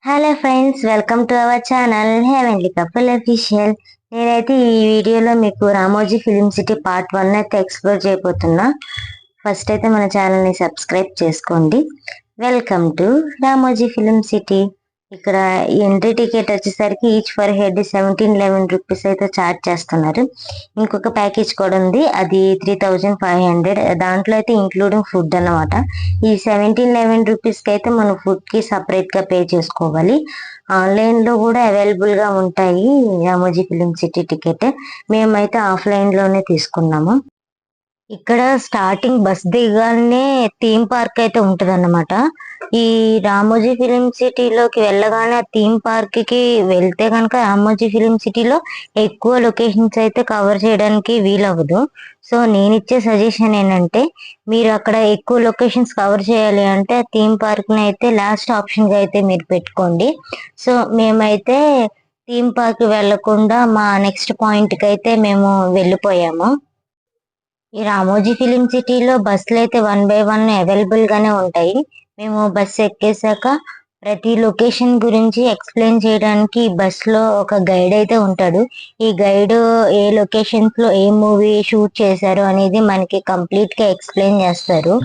Hello friends, welcome to our channel heavenly couple official. నేనైతే ఈ వీడియోలో మీకు రామోజీ ఫిలిం సిటీ పార్ట్ 1 అయితే ఎక్స్ప్లోర్ చేయబోతున్నా. ఫస్ట్ అయితే మన ఛానల్ని సబ్స్క్రైబ్ చేసుకోండి. Welcome to Ramoji film city. ఇక్కడ ఎంట్రీ టికెట్ వచ్చేసరికి ఈచ్ ఫర్ హెడ్ 1711 రూపీస్ అయితే చార్జ్ చేస్తున్నారు. ఇంకొక ప్యాకేజ్ కూడా ఉంది, అది 3500. దాంట్లో అయితే ఇంక్లూడింగ్ ఫుడ్ అన్నమాట. ఈ 1711 రూపీస్కి అయితే మనం ఫుడ్కి సపరేట్గా పే చేసుకోవాలి. ఆన్లైన్లో కూడా అవైలబుల్గా ఉంటాయి రామోజీ ఫిలిం సిటీ టికెట్. మేమైతే ఆఫ్లైన్లోనే తీసుకున్నాము. ఇక్కడ స్టార్టింగ్ బస్ దిగానే థీమ్ పార్క్ అయితే ఉంటది అన్నమాట. ఈ రామోజీ ఫిలిం సిటీలోకి వెళ్ళగానే ఆ థీమ్ పార్క్ కి వెళ్తే కనుక రామోజీ ఫిలిం సిటీలో ఎక్కువ లొకేషన్స్ అయితే కవర్ చేయడానికి వీలవ్వదు. సో నేను ఇచ్చే సజెషన్ ఏంటంటే, మీరు అక్కడ ఎక్కువ లొకేషన్స్ కవర్ చేయాలి అంటే థీమ్ పార్క్ ని అయితే లాస్ట్ ఆప్షన్ గా అయితే మీరు పెట్టుకోండి. సో మేమైతే థీమ్ పార్క్ వెళ్లకుండా మా నెక్స్ట్ పాయింట్ కి అయితే మేము వెళ్ళిపోయాము. ఈ రామోజీ ఫిలిం సిటీలో బస్సులు అయితే 1 బై 1 అవైలబుల్ గానే ఉంటాయి. మేము బస్సు ఎక్కేసాక ప్రతి లొకేషన్ గురించి ఎక్స్ప్లెయిన్ చేయడానికి బస్ లో ఒక గైడ్ అయితే ఉంటాడు. ఈ గైడ్ ఏ లొకేషన్స్ లో ఏ మూవీ షూట్ చేశారు అనేది మనకి కంప్లీట్ గా ఎక్స్ప్లెయిన్ చేస్తారు.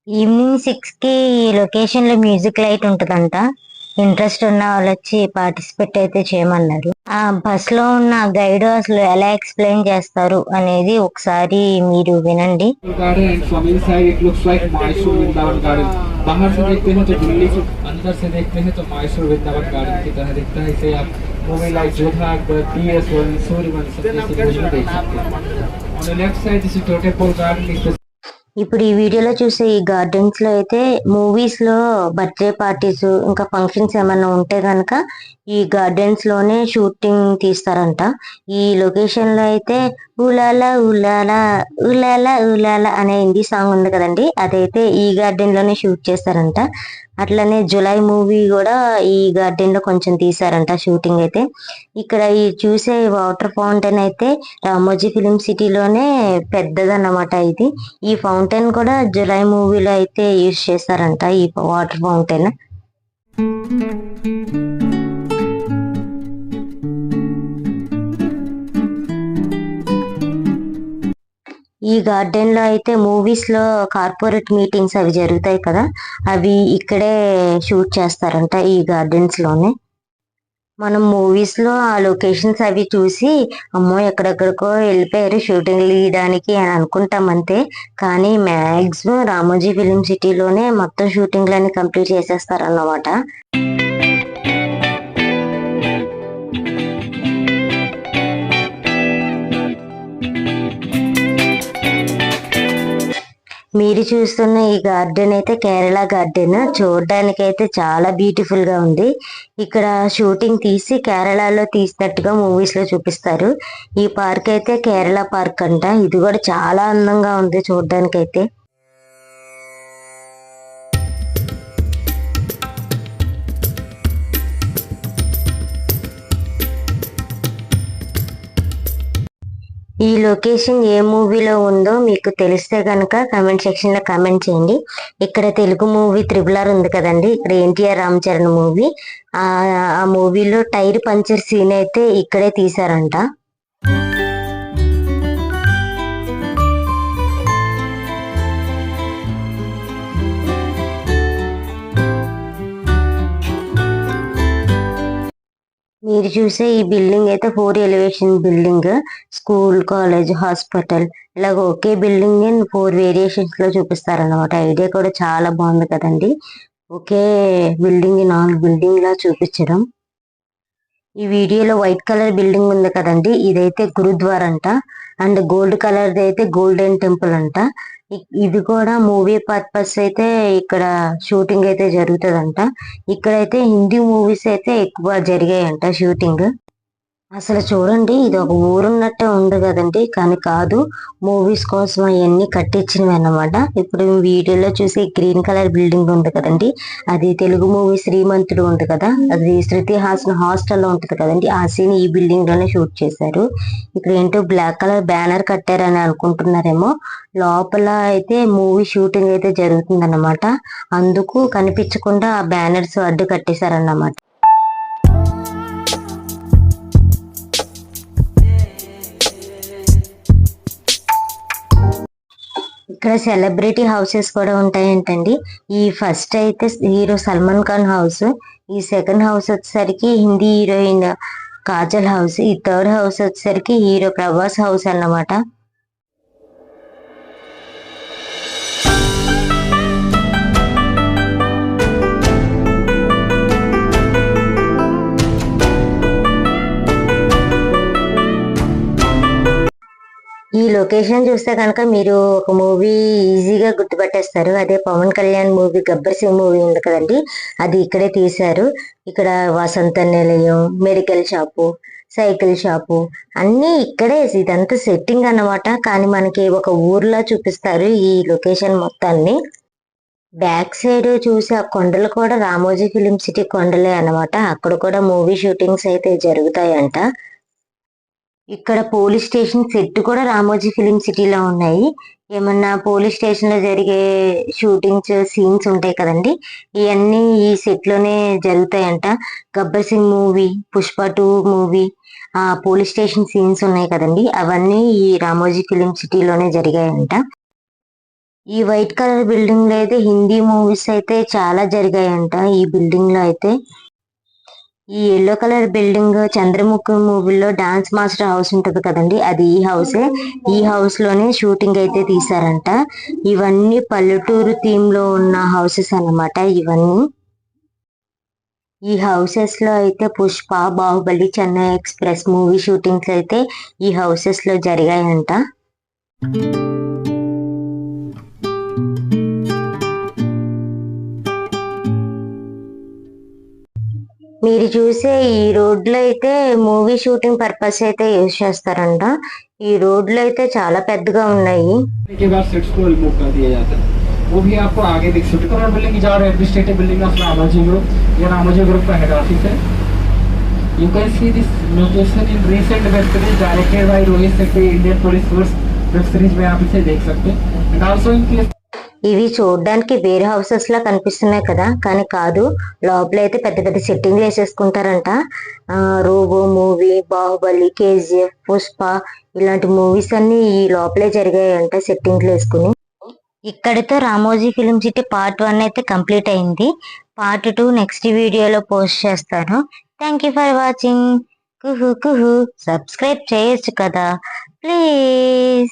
ఈవినింగ్ 6 కి ఈ లొకేషన్ లో మ్యూజిక్ లైట్ ఉంటదంట. ఇంట్రెస్ట్ ఉన్న వాళ్ళు వచ్చి పార్టిసిపేట్ అయితే చేయమన్నారు. ఆ బస్ లో ఉన్న గైడ్ అసలు ఎలా ఎక్స్ప్లెయిన్ చేస్తారు అనేది ఒకసారి మీరు వినండి. बाहर से देखते हैं तो दिल्ली से, अंदर से देखते हैं तो मैसूर वृंदावन गार्डन की तरह दिखता है. इसे आप movie like Jodha Akbar, PS1, Sooryavansham जैसे मूवी देख सकते हैं. On the left side is a Totepur garden. ఇప్పుడు ఈ వీడియోలో చూసే ఈ గార్డెన్స్ లో అయితే మూవీస్ లో బర్త్డే పార్టీస్ ఇంకా ఫంక్షన్స్ ఏమైనా ఉంటే గనక ఈ గార్డెన్స్ లోనే షూటింగ్ తీస్తారంట. ఈ లొకేషన్ లో అయితే ఉలాలా ఉలాలా ఉలాలా ఉలాలా అనే హిందీ సాంగ్ ఉంది కదండి, అదైతే ఈ గార్డెన్ లోనే షూట్ చేస్తారంట. అట్లనే జులై మూవీ కూడా ఈ గార్డెన్ లో కొంచెం తీసారంట షూటింగ్ అయితే. ఇక్కడ ఈ చూసే వాటర్ ఫౌంటైన్ అయితే రామోజీ ఫిలిం సిటీలోనే పెద్దదన్నమాట. ఇది ఈ ఫౌంటైన్ కూడా జులై మూవీలో అయితే యూజ్ చేస్తారంట, ఈ వాటర్ ఫౌంటైన్. ఈ గార్డెన్ లో అయితే మూవీస్ లో కార్పొరేట్ మీటింగ్స్ అవి జరుగుతాయి కదా, అవి ఇక్కడే షూట్ చేస్తారంట ఈ గార్డెన్స్ లోనే. మనం మూవీస్ లో ఆ లొకేషన్స్ అవి చూసి అమ్మో ఎక్కడెక్కడికో వెళ్ళిపోయారు షూటింగ్ తీయడానికి అని అనుకుంటాం అంతే. కానీ మ్యాక్సిమం రామోజీ ఫిలిం సిటీలోనే మొత్తం షూటింగ్లన్నీ కంప్లీట్ చేసేస్తారన్నమాట. మీరు చూస్తున్న ఈ గార్డెన్ అయితే కేరళ గార్డెన్. చూడడానికి అయితే చాలా బ్యూటిఫుల్ గా ఉంది. ఇక్కడ షూటింగ్ తీసి కేరళలో తీసినట్టుగా మూవీస్ లో చూపిస్తారు. ఈ పార్క్ అయితే కేరళ పార్క్ అంట. ఇది కూడా చాలా అందంగా ఉంది చూడడానికి అయితే. ఈ లొకేషన్ ఏ మూవీలో ఉందో మీకు తెలిస్తే కనుక కమెంట్ సెక్షన్ లో కమెంట్ చేయండి. ఇక్కడ తెలుగు మూవీ త్రిబుల్ ఉంది కదండి, ఇక్కడ ఎన్టీఆర్ రామ్ చరణ్ మూవీ, ఆ మూవీలో టైర్ పంచర్ సీన్ అయితే ఇక్కడే తీసారంట. మీరు చూసే ఈ బిల్డింగ్ అయితే 4 elevation building. School, college, hospital ఇలాగ ఒకే బిల్డింగ్ 4 వేరియేషన్స్ లో చూపిస్తారన్నమాట. ఐడియా కూడా చాలా బాగుంది కదండి, ఒకే బిల్డింగ్ 4 బిల్డింగ్ లా చూపించడం. ఈ వీడియోలో వైట్ కలర్ బిల్డింగ్ ఉంది కదండి, ఇదైతే గురుద్వార్ అంట. అండ్ గోల్డ్ కలర్ అయితే గోల్డెన్ టెంపుల్ అంట. ఇది కూడా మూవీ పర్పస్ అయితే ఇక్కడ షూటింగ్ అయితే జరుగుతుందంట. ఇక్కడైతే హిందీ మూవీస్ అయితే ఎక్కువ జరిగాయంట షూటింగ్. అసలు చూడండి, ఇది ఒక ఊరున్నట్టే ఉంది కదండి, కానీ కాదు, మూవీస్ కోసం అవన్నీ కట్టించినవి అన్నమాట. ఇప్పుడు వీడియోలో చూసి గ్రీన్ కలర్ బిల్డింగ్ ఉంది కదండి, అది తెలుగు మూవీ శ్రీమంతుడు ఉంది కదా, అది శృతి హాసన్ హాస్టల్లో ఉంటది కదండి, ఆ సీన్ ఈ బిల్డింగ్ లోనే షూట్ చేశారు. ఇక్కడ ఏంటో బ్లాక్ కలర్ బ్యానర్ కట్టారని అనుకుంటున్నారేమో, లోపల అయితే మూవీ షూటింగ్ అయితే జరుగుతుందన్నమాట. అందుకు కనిపించకుండా ఆ బ్యానర్స్ అడ్డు కట్టేశారన్నమాట. ఇక్కడ సెలబ్రిటీ హౌసెస్ కూడా ఉంటాయంటండి. ఈ ఫస్ట్ అయితే హీరో సల్మాన్ ఖాన్ హౌస్, ఈ సెకండ్ హౌస్ వచ్చేసరికి హిందీ హీరోయిన్ కాజల్ హౌస్, ఈ థర్డ్ హౌస్ వచ్చేసరికి హీరో ప్రభాస్ హౌస్ అన్నమాట. ఈ లొకేషన్ చూస్తే కనుక మీరు ఒక మూవీ ఈజీగా గుర్తుపట్టేస్తారు. అదే పవన్ కళ్యాణ్ మూవీ గబ్బర్ సింగ్ మూవీ ఉంది కదండి, అది ఇక్కడే తీశారు. ఇక్కడ వసంత నిలయం, మెడికల్ షాపు, సైకిల్ షాపు అన్నీ ఇక్కడే. ఇదంతా సెట్టింగ్ అన్నమాట, కానీ మనకి ఒక ఊర్లో చూపిస్తారు ఈ లొకేషన్ మొత్తాన్ని. బ్యాక్ సైడ్ చూసి ఆ కొండలు కూడా రామోజీ ఫిలిం సిటీ కొండలే అన్నమాట. అక్కడ కూడా మూవీ షూటింగ్స్ అయితే జరుగుతాయంట. ఇక్కడ పోలీస్ స్టేషన్ సెట్ కూడా రామోజీ ఫిలిం సిటీలో ఉన్నాయి. ఏమన్నా పోలీస్ స్టేషన్ లో జరిగే షూటింగ్స్ సీన్స్ ఉంటాయి కదండి, ఇవన్నీ ఈ సెట్ లోనే జరుగుతాయంట. గబ్బర్ సింగ్ మూవీ, పుష్ప 2 మూవీ, ఆ పోలీస్ స్టేషన్ సీన్స్ ఉన్నాయి కదండి, అవన్నీ ఈ రామోజీ ఫిలిం సిటీలోనే జరిగాయంట. ఈ వైట్ కలర్ బిల్డింగ్ లో అయితే హిందీ మూవీస్ అయితే చాలా జరిగాయంట ఈ బిల్డింగ్ లో అయితే. ఈ ఎల్లో కలర్ బిల్డింగ్ చంద్రముఖి మూవీలో డాన్స్ మాస్టర్ హౌస్ ఉంటది కదండి, అది ఈ హౌసే. ఈ హౌస్ లోనే షూటింగ్ అయితే తీసారంట. ఇవన్నీ పల్లెటూరు థీమ్ లో ఉన్న హౌసెస్ అన్నమాట ఇవన్నీ. ఈ హౌసెస్ లో అయితే Pushpa, Baahubali, Chennai express movie shootings అయితే ఈ హౌసెస్ లో జరిగాయంట. మీరు చూసే ఈ రోడ్ లో అయితే మూవీ షూటింగ్ పర్పస్ అయితే యూజ్ చేస్తారంట. ఈ రోడ్లు అయితే చాలా పెద్దగా ఉన్నాయి. के बाद सेट्स को रिमूव कर दिया जाता है, वो भी आपको आगे दिख सकते हैं। बिल्डिंग जा रहे administrative building of Ramoji group, ये रामोजी ग्रुप का हेड ऑफिस है। You can see this location in recent web series directed by Rohit Shetty, Indian police force web series में आप इसे देख सकते हैं। एंड आल्सो इन केस ఇవి చూడడానికి వేరే హౌసెస్ లా కనిపిస్తున్నాయి కదా, కానీ కాదు, లోపల అయితే పెద్ద పెద్ద సెట్టింగ్లు వేసేసుకుంటారంట. రోబో మూవీ, బాహుబలి, కేజీఎఫ్, పుష్ప ఇలాంటి మూవీస్ అన్ని ఈ లోపలే జరిగాయంట సెట్టింగ్లు వేసుకుని. ఇక్కడితో రామోజీ ఫిలిం సిటీ పార్ట్ 1 అయితే కంప్లీట్ అయింది. పార్ట్ 2 నెక్స్ట్ వీడియోలో పోస్ట్ చేస్తాను. Thank you for watching. కుహు కుహు సబ్స్క్రైబ్ చేయొచ్చు కదా ప్లీజ్.